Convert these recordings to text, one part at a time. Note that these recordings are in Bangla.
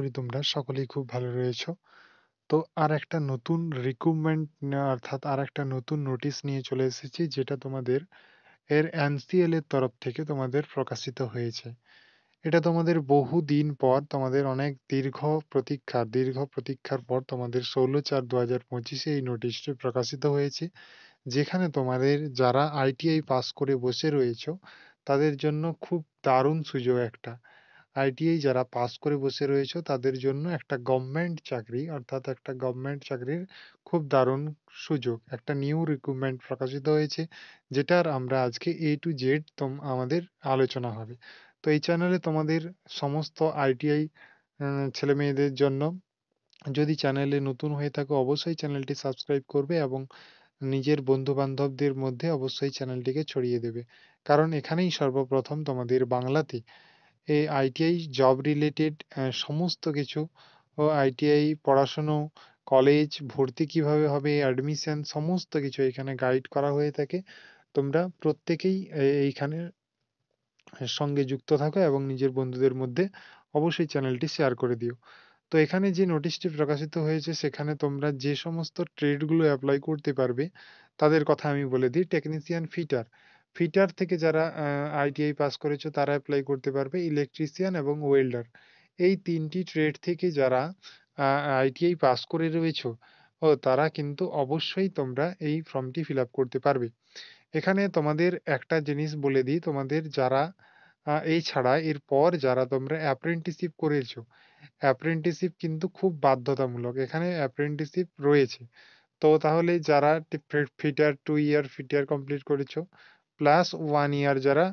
করি তোমরা সকলেই খুব ভালো রয়েছো। তো আর একটা নতুন রিক্রুটমেন্ট অর্থাৎ আর একটা নতুন নোটিশ নিয়ে চলে এসেছি, যেটা তোমাদের এনসিএল এর তরফ থেকে তোমাদের প্রকাশিত হয়েছে। এটা তোমাদের বহুদিন পর, তোমাদের অনেক দীর্ঘ প্রতীক্ষার পর তোমাদের 16/4/2025 এই নোটিশটি প্রকাশিত হয়েছে। যেখানে তোমাদের যারা আইটিআই পাস করে বসে রয়েছো তাদের জন্য খুব দারুণ সুযোগ একটা। আইটিআই যারা পাস করে বসে রয়েছো তাদের জন্য একটা গভর্নমেন্ট চাকরি, অর্থাৎ একটা গভর্নমেন্ট চাকরির খুব দারুণ সুযোগ। একটা নিউ রিক্রুটমেন্ট প্রকাশিত হয়েছে, যেটার আমরা আজকে এ টু জেড আমাদের আলোচনা হবে। তো এই চ্যানেলে তোমাদের সমস্ত আইটিআই ছেলে মেয়েদের জন্য, যদি চ্যানেলে নতুন হয়ে থাকো অবশ্যই চ্যানেলটি সাবস্ক্রাইব করবে এবং নিজের বন্ধু বান্ধবদের মধ্যে অবশ্যই চ্যানেলটিকে ছড়িয়ে দেবে। কারণ এখানেই সর্বপ্রথম তোমাদের বাংলাতে এই আইটিআই জব রিলেটেড সমস্ত কিছু, ও আইটিআই পড়াশুনো, কলেজ ভর্তি কিভাবে হবে, অ্যাডমিশন সমস্ত কিছু এখানে গাইড করা হয়ে থাকে। তোমরা প্রত্যেকেই এইখানে সঙ্গে যুক্ত থাকো এবং নিজের বন্ধুদের মধ্যে অবশ্যই চ্যানেলটি শেয়ার করে দিও। তো এখানে যে নোটিশটি প্রকাশিত হয়েছে সেখানে তোমরা যে সমস্ত ট্রেডগুলো অ্যাপ্লাই করতে পারবে তাদের কথা আমি বলে দিই। টেকনিশিয়ান ফিটার, ফিটার থেকে যারা আইটিআই পাস করেছো তারা অ্যাপ্লাই করতে পারবে। ইলেকট্রিশিয়ান এবং ওয়েল্ডার, এই তিনটি ট্রেড থেকে যারা আইটিআই পাস করে রয়েছো তারা কিন্তু অবশ্যই তোমরা এই ফর্মটি ফিল আপ করতে পারবে। এখানে তোমাদের একটা জিনিস বলে দিই, তোমাদের যারা এই ছাড়া এরপর যারা তোমরা অ্যাপ্রেন্টিসশিপ করেছো, অ্যাপ্রেন্টিসশিপ কিন্তু খুব বাধ্যতামূলক, এখানে অ্যাপ্রেন্টিসশিপ রয়েছে। তো তাহলে যারা ফিটার 2 ইয়ার ফিটার কমপ্লিট করেছো প্লাস 1 ইয়ার যারা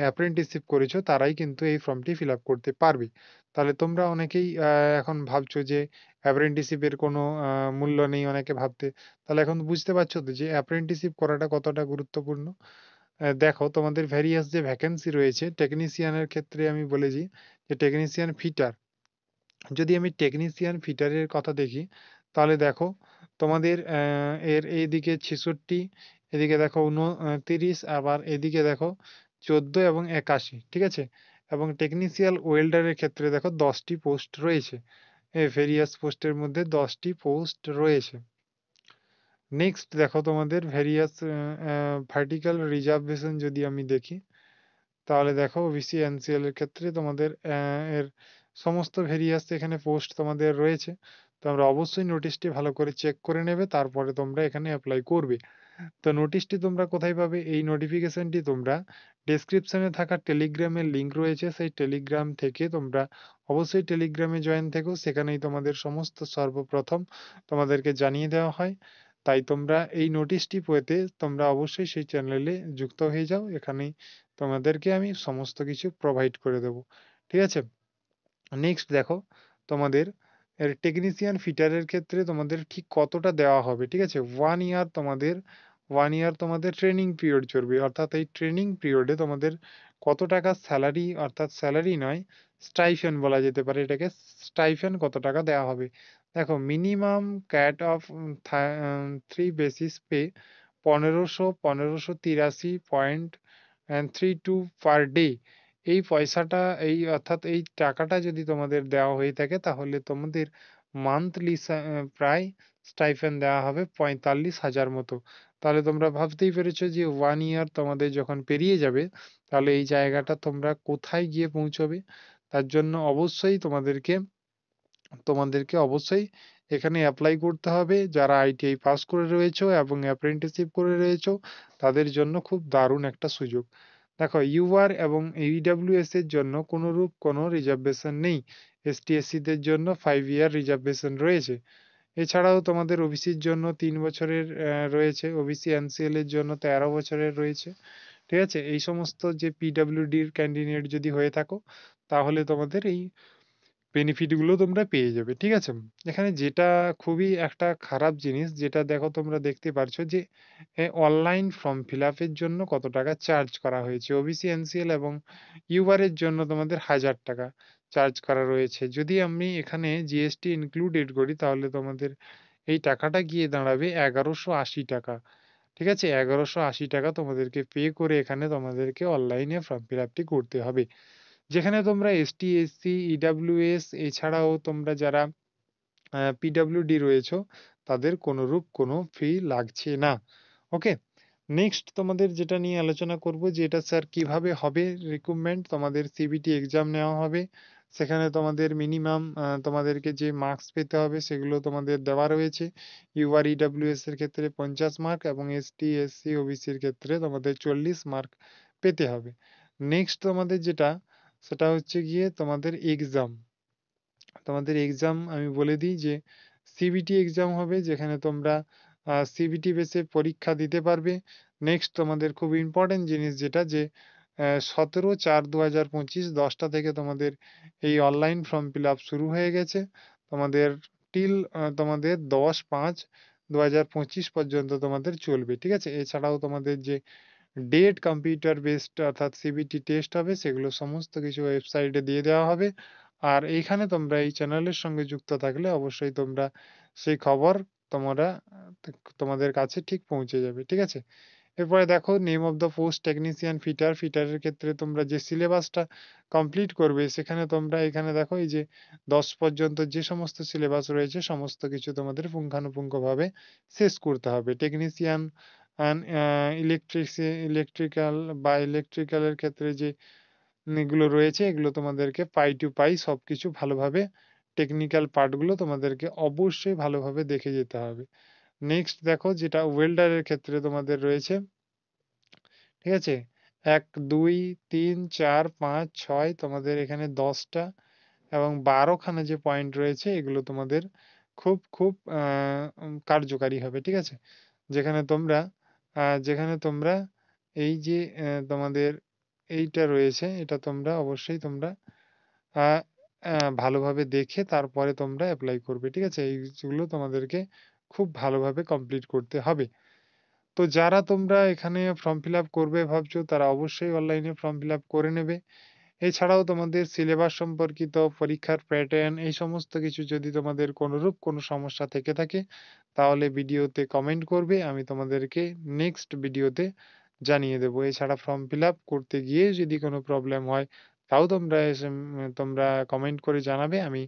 অ্যাপ্রেন্টিসশিপ করেছো তারাই কিন্তু এই ফর্মটি ফিল আপ করতে পারবে। তাহলে তোমরা অনেকেই এখন ভাবছো যে অ্যাপ্রেন্টিসশিপের কোনো মূল্য নেই অনেকে ভাবতে। তাহলে এখন বুঝতে পারছো তো যে অ্যাপ্রেন্টিসশিপ করাটা কতটা গুরুত্বপূর্ণ। দেখো তোমাদের ভ্যারিয়াস যে ভ্যাকেন্সি রয়েছে টেকনিশিয়ানের ক্ষেত্রে আমি বলেছি যে টেকনিশিয়ান ফিটার, যদি আমি টেকনিশিয়ান ফিটারের কথা দেখি তাহলে দেখো তোমাদের এর এইদিকে 66, এদিকে দেখো 29, আবার এদিকে দেখো 14 এবং 81, ঠিক আছে। এবং টেকনিশিয়াল ওয়েল্ডারের ক্ষেত্রে দেখো 10টি পোস্ট রয়েছে। ভেরিয়াস পোস্টের মধ্যে 10টি পোস্ট রয়েছে। নেক্সট দেখো তোমাদের ভেরিয়াস ভার্টিক্যাল রিজার্ভেশন যদি আমি দেখি তাহলে দেখো ওবিসি এনসিএল এর ক্ষেত্রে তোমাদের এর সমস্ত ভেরিয়াস এখানে পোস্ট তোমাদের রয়েছে। তোমরা অবশ্যই নোটিশটি ভালো করে চেক করে নেবে, তারপরে তোমরা এখানে অ্যাপ্লাই করবে। তো নোটিশটি তোমরা কোথায় পাবে? এই নোটিফিকেশনটি তোমরা ডেসক্রিপশনে থাকা টেলিগ্রামের লিংক রয়েছে, সেই টেলিগ্রাম থেকে তোমরা অবশ্যই টেলিগ্রামে জয়েন থেকো, সেখানেই তোমাদের সমস্ত সর্বপ্রথম তোমাদেরকে জানিয়ে দেওয়া হয়। তাই তোমরা এই নোটিশটি পেতে তোমরা অবশ্যই সেই চ্যানেলে যুক্ত হয়ে যাও, এখানেই তোমাদেরকে আমি সমস্ত কিছু প্রোভাইড করে দেব, ঠিক আছে। নেক্সট দেখো তোমাদের টেকনিশিয়ান ফিটারের ক্ষেত্রে তোমাদের ঠিক কতটা দেওয়া হবে, ঠিক আছে। 1 ইয়ার তোমাদের ট্রেনিং পিরিয়ড চলবে, অর্থাৎ এই ট্রেনিং পিরিয়ডে তোমাদের কত টাকা স্যালারি, অর্থাৎ স্যালারি নয় স্টাইফেন বলা যেতে পারে এটাকে, স্টাইফেন কত টাকা দেওয়া হবে। দেখো minimum cat of 3 basis pay 1583.32 per day. এই পয়সাটা, এই অর্থাৎ এই টাকাটা যদি তোমাদের দেওয়া হয়ে থাকে তাহলে তোমাদের মান্থলি প্রায় স্টাইফেন দেওয়া হবে 45,000 মতো। তাহলে তোমরা ভাবতেই পেরেছো যে 1 ইয়ার তোমাদের যখন পেরিয়ে যাবে তাহলে এই জায়গাটা তোমরা কোথায় গিয়ে পৌঁছবে। তার জন্য অবশ্যই তোমাদেরকে অবশ্যই এখানে অ্যাপ্লাই করতে হবে। যারা আইটিআই পাস করে রয়েছো এবং অ্যাপ্রেন্টিসশিপ করে রয়েছো তাদের জন্য খুব দারুণ একটা সুযোগ। দেখো ইউআর এবং ইডব্লিউএস এর জন্য কোনোরূপ কোনো রিজার্ভেশন নেই। এসটি এসসিদের জন্য 5 ইয়ার রিজার্ভেশন রয়েছে। এছাড়াও তোমাদের ওবিসির জন্য 3 বছরের রয়েছে, ওবিসি এনসিএল এর জন্য 13 বছরের রয়েছে, ঠিক আছে। এই সমস্ত যে পিডব্লিউডির ক্যান্ডিডেট যদি হয়ে থাকো তাহলে তোমাদের এই বেনিফিট গুলো তোমরা পেয়ে যাবে, ঠিক আছে। এখানে যেটা খুবই একটা খারাপ জিনিস, যেটা দেখো তোমরা দেখতে পারছো যে অনলাইন ফর্ম ফিল আপের জন্য কত টাকা চার্জ করা হয়েছে। ওবিসি এনসিএল এবং ইউআর এর জন্য তোমাদের 1000 টাকা চার্জ করা রয়েছে। যদি আমি এখানে জিএসটি ইনক্লুডেড করি তাহলে তোমাদের এই টাকাটা গিয়ে দাঁড়াবে 1180 টাকা, ঠিক আছে। 1180 টাকা তোমাদেরকে পে করে এখানে তোমাদেরকে অনলাইনে ফর্ম ফিল আপটি করতে হবে। যেখানে তোমরা এসটি, এসসি, ইডব্লিউএস এছাড়াও তোমরা যারা পিডব্লিউডি রয়েছো তাদের কোনরূপ কোনো ফি লাগছে না। ওকে? নেক্সট তোমাদের যেটা নিয়ে আলোচনা করব যে এটা স্যার কিভাবে হবে রিক্রুটমেন্ট, তোমাদের সিবিটি এক্সাম নেওয়া হবে। সেখানে তোমাদের মিনিমাম তোমাদেরকে যে মার্কস পেতে হবে সেগুলো তোমাদের দেওয়া রয়েছে। ইউআর ইডব্লিউএস এর ক্ষেত্রে 50 মার্ক এবং এসটি, এসসি, ওবিসি এর ক্ষেত্রে তোমাদের 40 মার্ক পেতে হবে। নেক্সট তোমাদের যেটা সেটা হচ্ছে গিয়ে তোমাদের এক্সাম। তোমাদের এক্সাম আমি বলে দিই যে সিবিটি এক্সাম হবে, যেখানে তোমরা সিবিটি বেসে পরীক্ষা দিতে পারবে। নেক্সট তোমাদের খুব ইম্পর্টেন্ট জিনিস যেটা যে 17/4/2025 10টা থেকে তোমাদের এই অনলাইন ফর্ম ফিল আপ শুরু হয়ে গেছে। তোমাদের টিল তোমাদের 10/5/2025 পর্যন্ত তোমাদের চলবে, ঠিক আছে? এছাড়াও তোমাদের যে ডেট কম্পিউটার বেসড অর্থাৎ সিবিটি টেস্ট হবে সেগুলো সমস্ত কিছু ওয়েবসাইটে দিয়ে দেওয়া হবে। আর এইখানে তোমরা এই চ্যানেলের সঙ্গে যুক্ত থাকলে অবশ্যই তোমরা সেই খবর তোমরা তোমাদের কাছে ঠিক পৌঁছে যাবে, ঠিক আছে? এরপরে দেখো name of the post technician fitter. ফিটারের ক্ষেত্রে তোমরা যে সিলেবাসটা কমপ্লিট করবে সেখানে তোমরা এখানে দেখো এই যে 10 পর্যন্ত যে সমস্ত সিলেবাস রয়েছে সমস্ত কিছু তোমাদের পুঙ্খানুপুঙ্খভাবে শেষ করতে হবে। টেকনিশিয়ান ইলেকট্রিক্যাল বা ইলেকট্রিক্যালের ক্ষেত্রে যে এগুলো রয়েছে এগুলো তোমাদেরকে পাই টু পাই সবকিছু ভালোভাবে টেকনিক্যাল পার্টগুলো তোমাদেরকে অবশ্যই ভালোভাবে দেখে যেতে হবে। নেক্সট দেখো যেটা ওয়েল্ডারের ক্ষেত্রে তোমাদের রয়েছে, ঠিক আছে? 1, 2, 3, 4, 5, 6 তোমাদের এখানে 10টা এবং 12 খানা যে পয়েন্ট রয়েছে এগুলো তোমাদের খুব খুব কার্যকারী হবে, ঠিক আছে? যেখানে তোমরা এই যে তোমাদের এইটা রয়েছে এটা তোমরা অবশ্যই তোমরা আহ, ভালোভাবে দেখে তারপরে তোমরা অ্যাপ্লাই করবে, ঠিক আছে? এইগুলো তোমাদেরকে খুব ভালোভাবে কমপ্লিট করতে হবে। তো যারা তোমরা এখানে ফর্ম ফিল আপ করবে ভাবছো তারা অবশ্যই অনলাইনে ফর্ম ফিল আপ করে নেবে। এছাড়াও তোমাদের সিলেবাস সম্পর্কিত পরীক্ষার প্যাটার্ন এই সমস্ত কিছু যদি তোমাদের কোনরূপ কোনো সমস্যা থেকে থাকে তাহলে ভিডিওতে কমেন্ট করবে, আমি তোমাদেরকে নেক্সট ভিডিওতে জানিয়ে দেবো। এছাড়া ফর্ম ফিল আপ করতে গিয়ে যদি কোনো প্রবলেম হয় তাও তোমরা তোমরা কমেন্ট করে জানাবে, আমি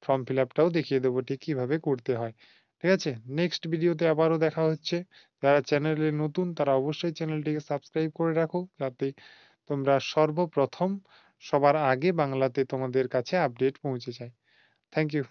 ফর্ম ফিল আপটাও দেখিয়ে দেবো ঠিক কিভাবে করতে হয়, ঠিক আছে? নেক্সট ভিডিওতে আবারও দেখা হচ্ছে। যারা চ্যানেলে নতুন তারা অবশ্যই চ্যানেলটিকে সাবস্ক্রাইব করে রাখো যাতে তোমরা সর্বপ্রথম সবার আগে বাংলাতে তোমাদের কাছে আপডেট পৌঁছে যায়। Thank you.